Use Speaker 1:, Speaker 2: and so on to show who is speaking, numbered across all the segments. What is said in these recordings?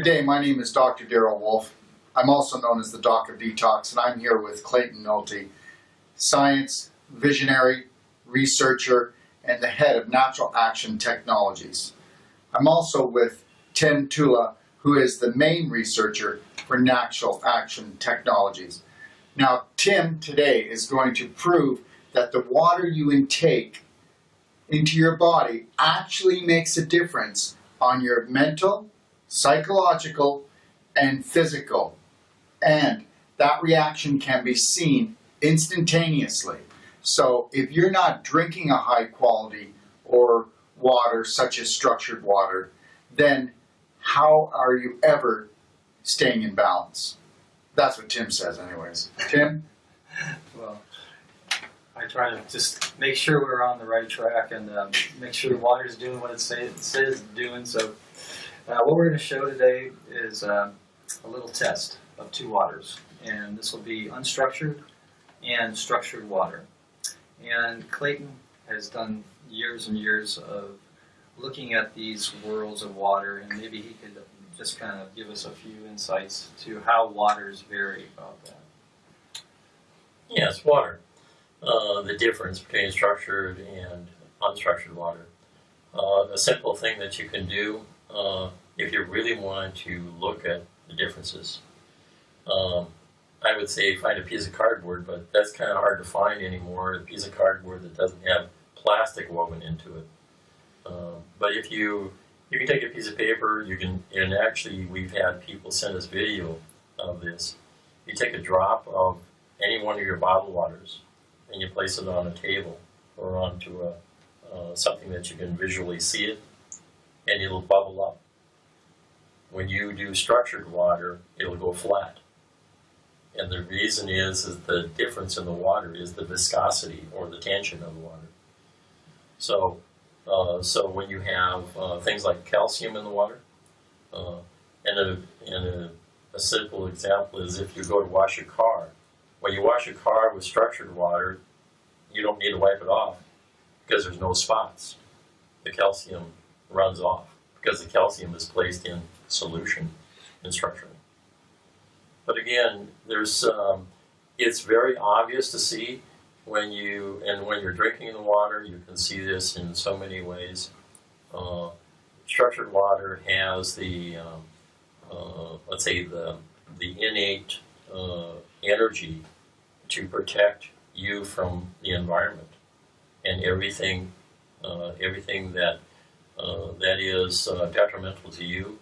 Speaker 1: Good day, my name is Dr. Darrell Wolfe. I'm also known as the Doc of Detox, and I'm here with Clayton Nolte, science, visionary, researcher, and the head of Natural Action Technologies. I'm also with Tim Tula, who is the main researcher for Natural Action Technologies. Now, Tim today is going to prove that the water you intake into your body actually makes a difference on your mental, psychological, and physical. And that reaction can be seen instantaneously. So if you're not drinking a high quality or water such as structured water, then how are you ever staying in balance? That's what Tim says anyways. Tim?
Speaker 2: Well, I try to just make sure we're on the right track and make sure the water is doing what it says it's doing. So what we're going to show today is a little test of two waters. And this will be unstructured and structured water. And Clayton has done years and years of looking at these worlds of water, and maybe he could just kind of give us a few insights to how waters vary about that.
Speaker 3: Yes, water. The difference between structured and unstructured water. A simple thing that you can do if you really want to look at the differences. I would say find a piece of cardboard, but that's kind of hard to find anymore, a piece of cardboard that doesn't have plastic woven into it. But if you can take a piece of paper, you can, and actually we've had people send us video of this. You take a drop of any one of your bottled waters and you place it on a table or onto something that you can visually see it, and it'll bubble up. When you do structured water, it'll go flat. And the reason is the difference in the water is the viscosity or the tension of the water. So when you have things like calcium in the water, and a simple example is if you go to wash your car. When you wash your car with structured water, you don't need to wipe it off because there's no spots. The calcium runs off because the calcium is placed in solution in structure. But again, there's it's very obvious to see when you're drinking the water. You can see this in so many ways. Structured water has the let's say the innate energy to protect you from the environment and everything that is detrimental to you.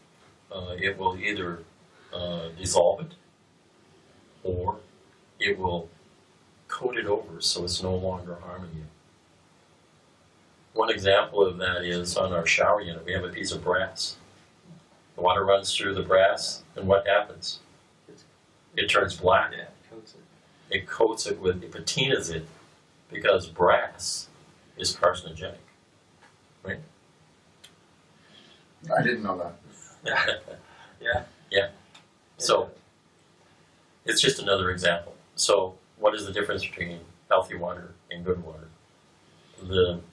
Speaker 3: It will either dissolve it, or it will coat it over so it's no longer harming you. One example of that is on our shower unit, we have a piece of brass. The water runs through the brass, and what happens? It turns black.
Speaker 2: Yeah, it coats it.
Speaker 3: It coats it with, it patinas it, because brass is carcinogenic, right?
Speaker 1: I didn't know that.
Speaker 2: Yeah.
Speaker 3: Yeah. So it's just another example. So what is the difference between healthy water and good water?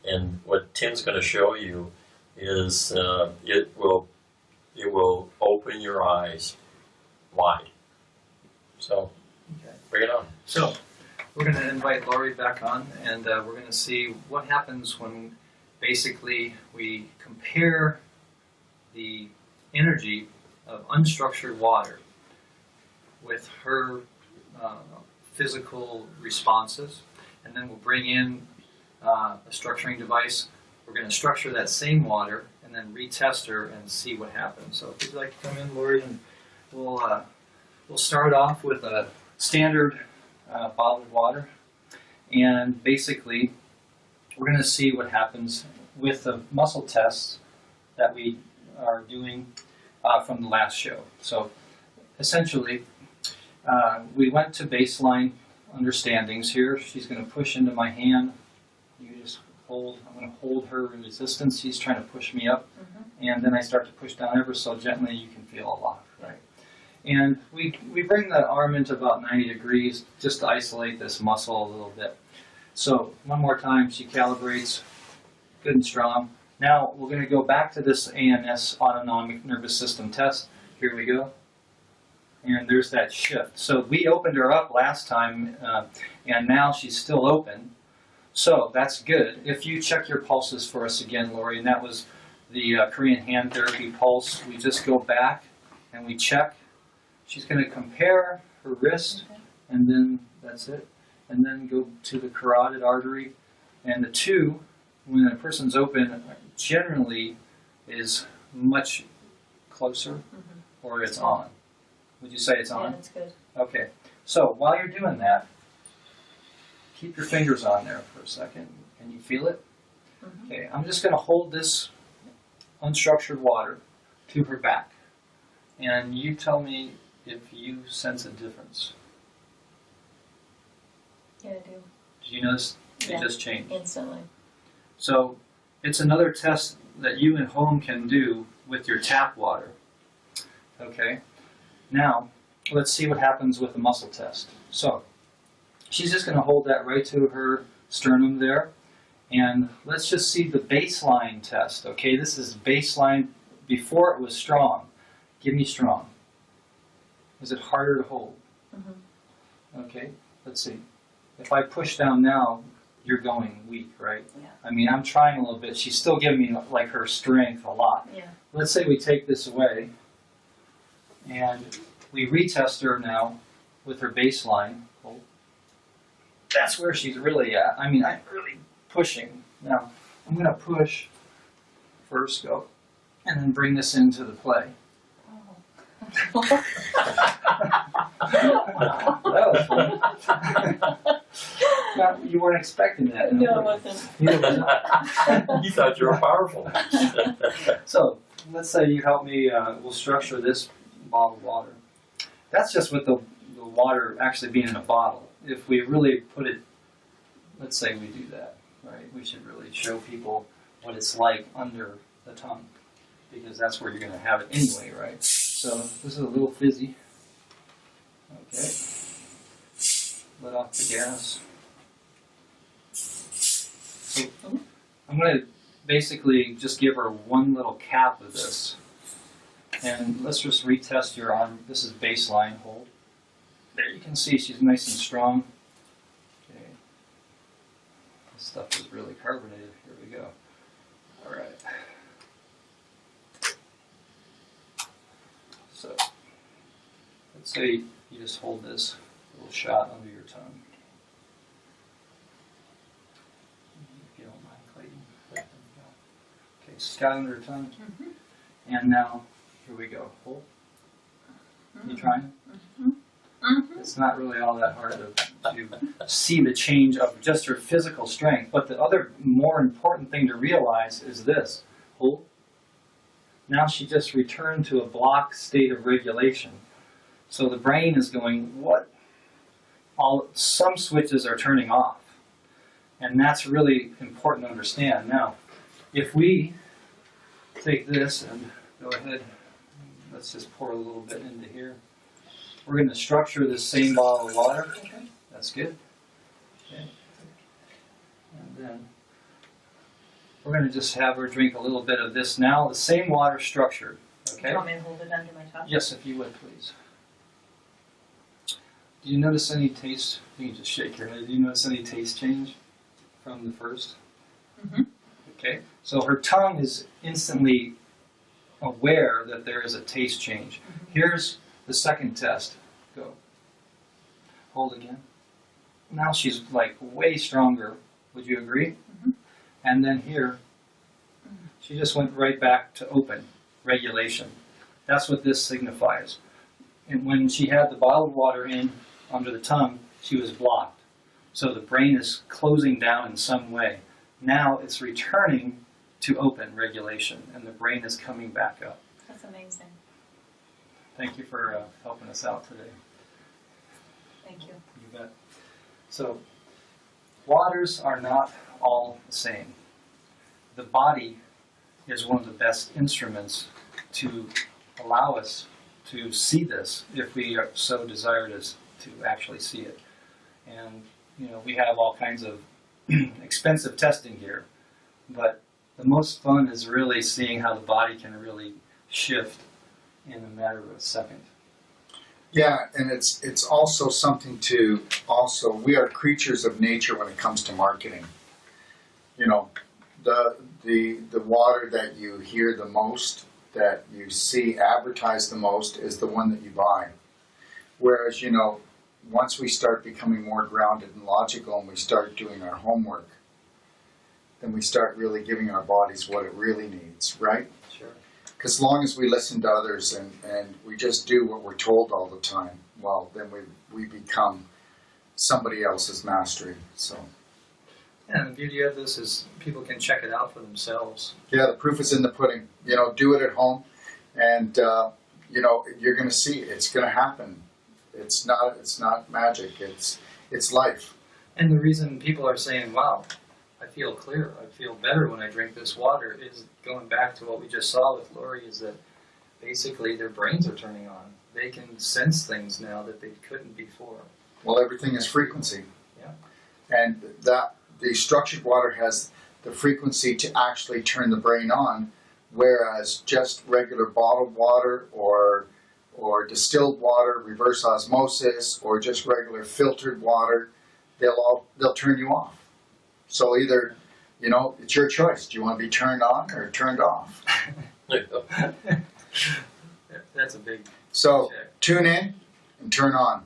Speaker 3: And what Tim's going to show you is it will open your eyes wide. So bring it on.
Speaker 2: So we're going to invite Laurie back on, and we're going to see what happens when basically we compare the energy of unstructured water with her physical responses, and then we'll bring in a structuring device. We're going to structure that same water and then retest her and see what happens. So if you'd like to come in, Laurie, and we'll start off with a standard bottled water, and basically we're going to see what happens with the muscle tests that we are doing from the last show. So essentially we went to baseline understandings here. She's going to push into my hand. You just hold. I'm going to hold her in resistance. She's trying to push me up, and then I start to push down ever so gently. You can feel a lock, right? And we bring the arm into about 90 degrees just to isolate this muscle a little bit. So one more time, she calibrates, good and strong. Now we're going to go back to this ANS, autonomic nervous system test. Here we go. And there's that shift. So we opened her up last time, and now she's still open. So that's good. If you check your pulses for us again, Lori, and that was the Korean hand therapy pulse, we just go back and we check. She's going to compare her wrist, and then that's it. And then go to the carotid artery. And the two, when a person's open, generally is much closer, or it's on. Would you say it's on?
Speaker 4: Yeah, that's good.
Speaker 2: Okay. So while you're doing that, keep your fingers on there for a second. Can you feel it? Okay, I'm just going to hold this unstructured water to her back. And you tell me if you sense a difference.
Speaker 4: Yeah, I do.
Speaker 2: Did you notice it
Speaker 4: Yeah.
Speaker 2: just changed?
Speaker 4: Instantly.
Speaker 2: So it's another test that you at home can do with your tap water. Okay. Now, let's see what happens with the muscle test. So she's just going to hold that right to her sternum there. And let's just see the baseline test. Okay, this is baseline before it was strong. Give me strong. Is it harder to hold? Okay, let's see. If I push down now, you're going weak, right?
Speaker 4: Yeah.
Speaker 2: I mean, I'm trying a little bit. She's still giving me like her strength a lot.
Speaker 4: Yeah.
Speaker 2: Let's say we take this away and we retest her now with her baseline. Hold. That's where she's really at. I mean, I'm really pushing. Now, I'm going to push first, go, and then bring this into the play. That was fun. Now, you weren't expecting that.
Speaker 4: No, I wasn't.
Speaker 2: Neither was I.
Speaker 3: You thought you were powerful.
Speaker 2: So, let's say you help me, we'll structure this bottle of water. That's just with the water actually being in a bottle. If we really put it, let's say we do that, right? We should really show people what it's like under the tongue, because that's where you're going to have it anyway, right? So, this is a little fizzy. Okay. Let off the gas. So, I'm going to basically just give her one little cap of this. And let's just retest your arm. This is baseline hold. There, you can see she's nice and strong. Okay. This stuff is really carbonated. Here we go. All right. So, let's say you just hold this little shot under your tongue. If you don't mind, Clayton. There we go. Okay, shot under your tongue. And now, here we go. Hold. You trying? It's not really all that hard to see the change of just her physical strength. But the other more important thing to realize is this. Hold. Now she just returned to a block state of regulation. So the brain is going, what? Some switches are turning off. And that's really important to understand. Now, if we take this and go ahead, let's just pour a little bit into here. We're going to structure this same bottle of water. That's good. Okay. And then we're going to just have her drink a little bit of this now. The same water structured. Okay?
Speaker 4: Do you want me to hold it under my tongue?
Speaker 2: Yes, if you would, please. Do you notice any taste? You can just shake your head. Do you notice any taste change from the first? Okay. So her tongue is instantly aware that there is a taste change. Here's the second test. Go. Hold again. Now she's like way stronger. Would you agree? And then here, she just went right back to open regulation. That's what this signifies. And when she had the bottled water in under the tongue, she was blocked. So the brain is closing down in some way. Now it's returning to open regulation, and the brain is coming back up.
Speaker 4: That's amazing.
Speaker 2: Thank you for helping us out today.
Speaker 4: Thank you.
Speaker 2: You bet. So, waters are not all the same. The body is one of the best instruments to allow us to see this, if we are so desire to actually see it. And, we have all kinds of expensive testing here, but the most fun is really seeing how the body can really shift in a matter of a second.
Speaker 1: Yeah, and it's also something to also, we are creatures of nature when it comes to marketing. You know, the water that you hear the most, that you see advertised the most, is the one that you buy. Whereas, you know, once we start becoming more grounded and logical and we start doing our homework, then we start really giving our bodies what it really needs, right?
Speaker 2: Sure.
Speaker 1: Because as long as we listen to others and we just do what we're told all the time, well, then we become somebody else's mastery. So,
Speaker 2: Yeah, and the beauty of this is people can check it out for themselves.
Speaker 1: yeah, the proof is in the pudding. You know, do it at home, and you know, you're going to see it's going to happen. It's not magic. It's life.
Speaker 2: And the reason people are saying, wow, I feel clear, I feel better when I drink this water, is going back to what we just saw with Lori, is that basically their brains are turning on. They can sense things now that they couldn't before.
Speaker 1: Well, everything is frequency.
Speaker 2: Yeah.
Speaker 1: And that the structured water has the frequency to actually turn the brain on, whereas just regular bottled water or distilled water, reverse osmosis, or just regular filtered water, they'll turn you off. So either, you know, it's your choice. Do you want to be turned on or turned off?
Speaker 2: That's a big
Speaker 1: So
Speaker 2: check.
Speaker 1: tune in and turn on.